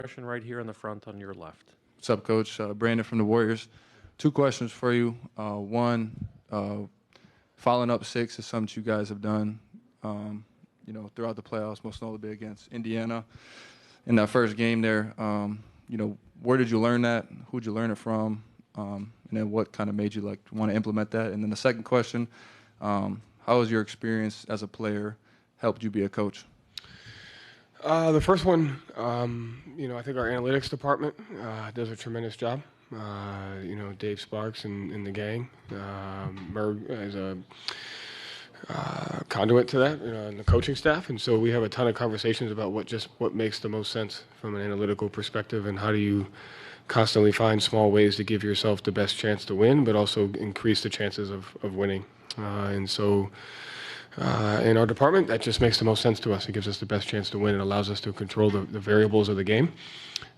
Question right here in the front on your left. What's up, Coach? Brandon from the Warriors. Two questions for you. One, following up six is something you guys have done, throughout the playoffs, most notably against Indiana. In that first game there, where did you learn that? Who'd you learn it from? And then what kind of made you want to implement that? And then the second question, how has your experience as a player helped you be a coach? The first one, I think our analytics department does a tremendous job. Dave Sparks and the gang, Merg is a conduit to that, and the coaching staff. And so we have a ton of conversations about what makes the most sense from an analytical perspective, and how do you constantly find small ways to give yourself the best chance to win, but also increase the chances of winning. In our department, that just makes the most sense to us. It gives us the best chance to win. It allows us to control the variables of the game,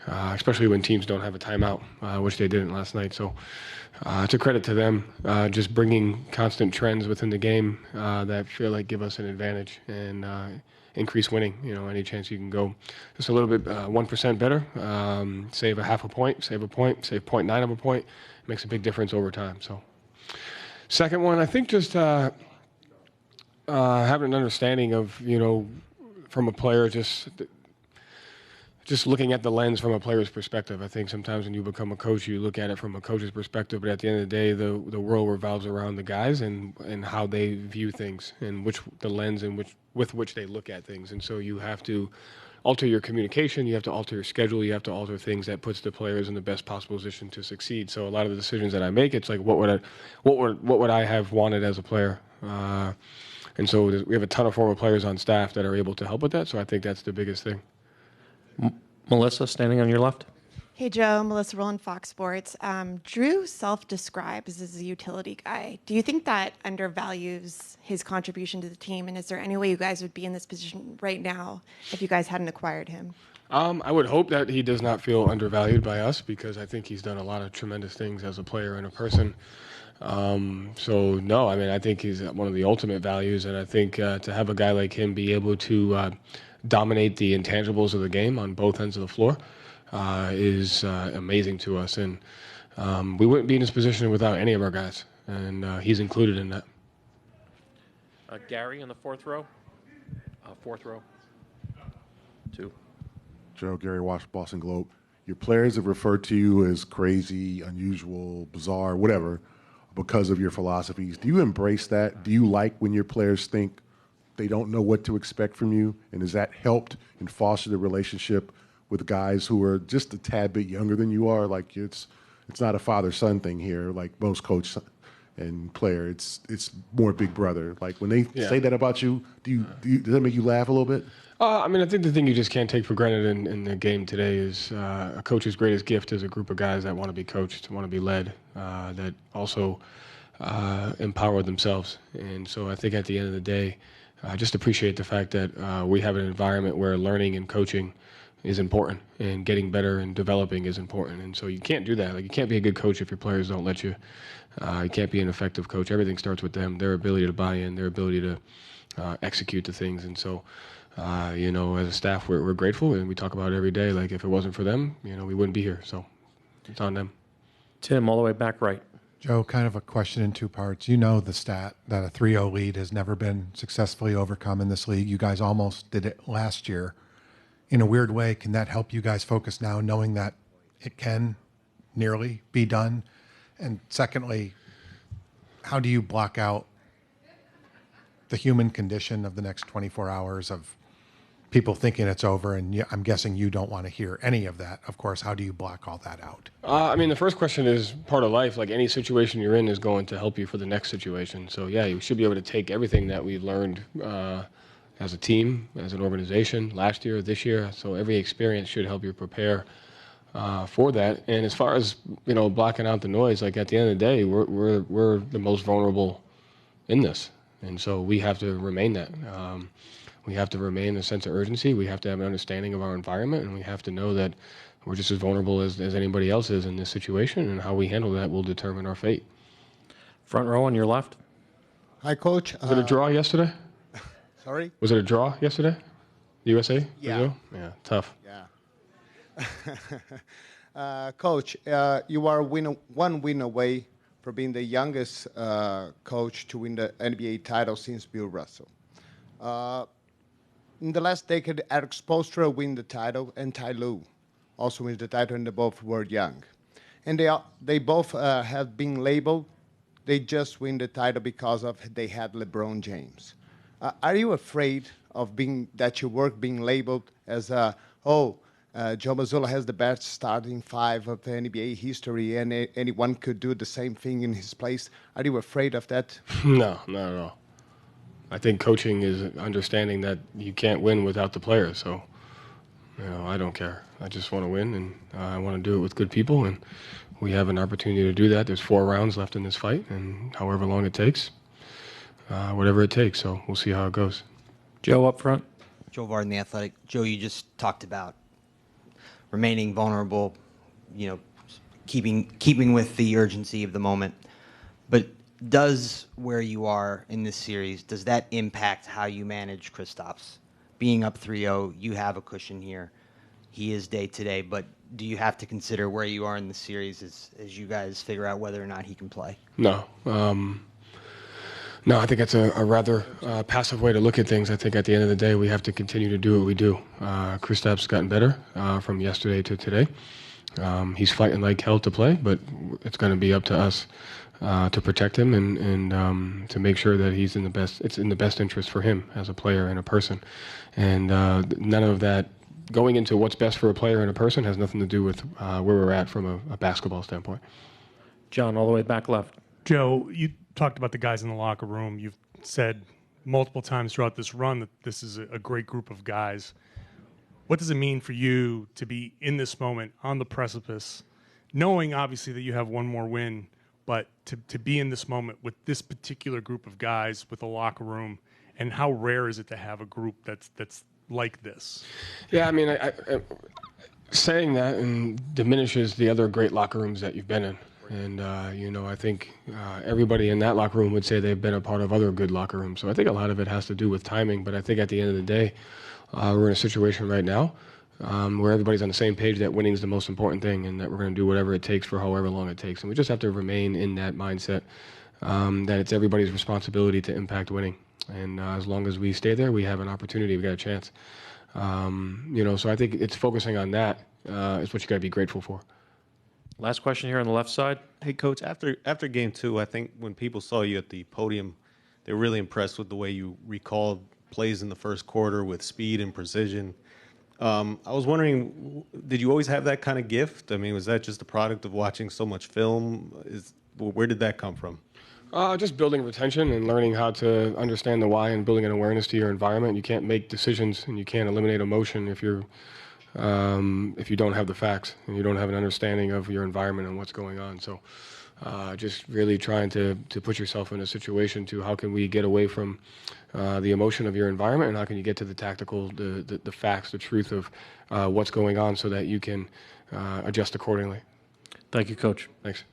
especially when teams don't have a timeout, which they didn't last night. So it's a credit to them, just bringing constant trends within the game that feel like give us an advantage and increase winning. Any chance you can go just a little bit 1% better, save a half a point, save 0.9 of a point, makes a big difference over time. So second one, I think just having an understanding of, from a player, just looking at the lens from a player's perspective. I think sometimes when you become a coach, you look at it from a coach's perspective, but at the end of the day, the world revolves around the guys and how they view things, and the lens with which they look at things. And so you have to alter your communication, you have to alter your schedule, you have to alter things that puts the players in the best possible position to succeed. So a lot of the decisions that I make, it's like, what would I have wanted as a player? And so we have a ton of former players on staff that are able to help with that. So I think that's the biggest thing. Melissa, standing on your left. Hey, Joe. Melissa Rowland, Fox Sports. Drew self-describes as a utility guy. Do you think that undervalues his contribution to the team? And is there any way you guys would be in this position right now if you guys hadn't acquired him? I would hope that he does not feel undervalued by us, because I think he's done a lot of tremendous things as a player and a person. I think he's one of the ultimate values, and I think to have a guy like him be able to dominate the intangibles of the game on both ends of the floor is amazing to us, and we wouldn't be in this position without any of our guys, and he's included in that. Gary in the fourth row. Fourth row. Two. Joe, Gary Wash, Boston Globe. Your players have referred to you as crazy, unusual, bizarre, whatever, because of your philosophies. Do you embrace that? Do you like when your players think they don't know what to expect from you? And has that helped and fostered the relationship with guys who are just a tad bit younger than you are? Like, it's not a father-son thing here, like most coach and player. It's more big brother. Like, when they say that about you, does that make you laugh a little bit? I think the thing you just can't take for granted in the game today is a coach's greatest gift is a group of guys that want to be coached, want to be led, that also empower themselves. And so I think at the end of the day, I just appreciate the fact that we have an environment where learning and coaching is important, and getting better and developing is important. And so you can't do that. Like, you can't be a good coach if your players don't let you. You can't be an effective coach. Everything starts with them, their ability to buy in, their ability to execute the things. And so as a staff, we're grateful, and we talk about it every day. Like, if it wasn't for them, we wouldn't be here. So it's on them. Tim, all the way back right. Joe, kind of a question in two parts. You know the stat that a 3-0 lead has never been successfully overcome in this league. You guys almost did it last year. In a weird way, can that help you guys focus now, knowing that it can nearly be done? And secondly, how do you block out the human condition of the next 24 hours of people thinking it's over? And I'm guessing you don't want to hear any of that. Of course, how do you block all that out? The first question is part of life. Like, any situation you're in is going to help you for the next situation. So, yeah, you should be able to take everything that we've learned as a team, as an organization, last year, this year. So every experience should help you prepare for that. And as far as, blocking out the noise, like, at the end of the day, we're the most vulnerable in this. And so we have to remain that. We have to remain a sense of urgency. We have to have an understanding of our environment, and we have to know that we're just as vulnerable as anybody else is in this situation, and how we handle that will determine our fate. Front row on your left. Hi, Coach. Was it a draw yesterday? Sorry? Was it a draw yesterday? USA? Yeah. Brazil? Yeah, tough. Yeah. Coach, you are one win away from being the youngest coach to win the NBA title since Bill Russell. In the last decade, Eric Spoelstra win the title, and Ty Lue also wins the title, and they both were young. And they both have been labeled. They just win the title because of they had LeBron James. Are you afraid of your work being labeled as Joe Mazzulla has the best starting five of NBA history, and anyone could do the same thing in his place? Are you afraid of that? No, not at all. I think coaching is understanding that you can't win without the players. So, I don't care. I just want to win, and I want to do it with good people, and we have an opportunity to do that. There's 4 rounds left in this fight, and however long it takes, whatever it takes. So we'll see how it goes. Joe up front. Joe Varden, The Athletic. Joe, you just talked about remaining vulnerable, keeping with the urgency of the moment. But does where you are in this series, does that impact how you manage Kristaps? Being up 3-0, you have a cushion here. He is day-to-day, but do you have to consider where you are in the series as you guys figure out whether or not he can play? No. No, I think that's a rather passive way to look at things. I think at the end of the day, we have to continue to do what we do. Kristaps gotten better from yesterday to today. He's fighting like hell to play, but it's going to be up to us to protect him and to make sure that he's it's in the best interest for him as a player and a person. And none of that going into what's best for a player and a person has nothing to do with where we're at from a basketball standpoint. John, all the way back left. Joe, you talked about the guys in the locker room. You've said multiple times throughout this run that this is a great group of guys. What does it mean for you to be in this moment on the precipice, knowing obviously that you have one more win, but to be in this moment with this particular group of guys with a locker room, and how rare is it to have a group that's like this? Yeah, I mean, I saying that diminishes the other great locker rooms that you've been in. And, I think everybody in that locker room would say they've been a part of other good locker rooms. So I think a lot of it has to do with timing. But I think at the end of the day, we're in a situation right now where everybody's on the same page that winning is the most important thing and that we're going to do whatever it takes for however long it takes. And we just have to remain in that mindset that it's everybody's responsibility to impact winning. And as long as we stay there, we have an opportunity. We've got a chance. So I think it's focusing on that is what you got to be grateful for. Last question here on the left side. Hey, Coach, after Game 2, I think when people saw you at the podium, they were really impressed with the way you recalled plays in the first quarter with speed and precision. I was wondering, did you always have that kind of gift? I mean, was that just a product of watching so much film? Where did that come from? Just building retention and learning how to understand the why and building an awareness to your environment. You can't make decisions and you can't eliminate emotion if you don't have the facts and you don't have an understanding of your environment and what's going on. So just really trying to put yourself in a situation to how can we get away from the emotion of your environment and how can you get to the tactical, the facts, the truth of what's going on so that you can adjust accordingly. Thank you, Coach. Thanks.